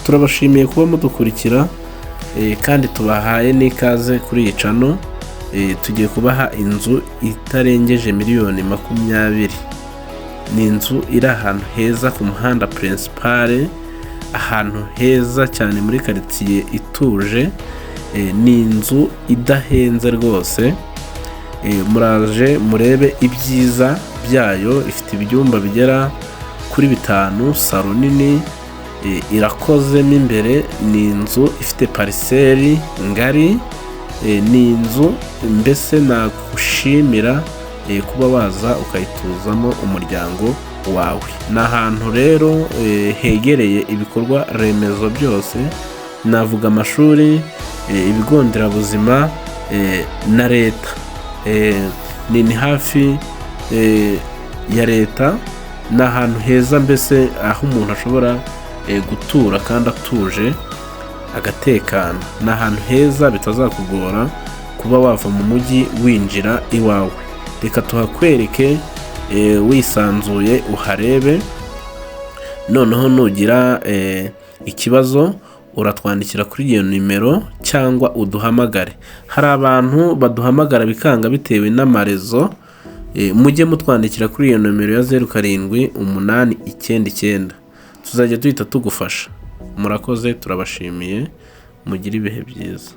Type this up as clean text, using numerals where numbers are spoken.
turabashimiye kuba mudukurikira kandi tubahaye n'ikaze kuri iyi channel. Tugiye kubaha inzu itarengeje miliyoni 20. Ni inzu iri ahantu heza ku muhanda principal, ahantu heza cyane muri quartier ituje. Ni inzu idahenze rwose. Muraje murebe ibyiza byayo. Ifite ibyumba bigera kuri 5, salo nini, irakozemo imbere. Ni inzu ifite parcelle ngari. Ni inzu mbese nagushimira kuba waza ukayituzamo umuryango wawe. Ni ahantu rero hegereye ibikorwa remezo byose, navuga amashuri, ibigo nderabuzima na leta. Ni hafi ya leta. Ni ahantu heza mbese aho umuntu ashobora gutura kandi atuje agatekana. Ni ahantu heza bitazakugora kuba wava mu mujyi winjira iwawe. Reka tuhakwereke wisanzuye uharebe. Noneho nugira ikibazo uratwandikira kuri iyo nimero cyangwa uduhamagare. Hari abantu baduhamagara bikanga bitewe n'amarezo. Mujye mutwandikira kuri iyo nimero ya 078899. Tuzajya duhita tugufasha. Murakoze, turabashimiye. Mugire ibihe byiza.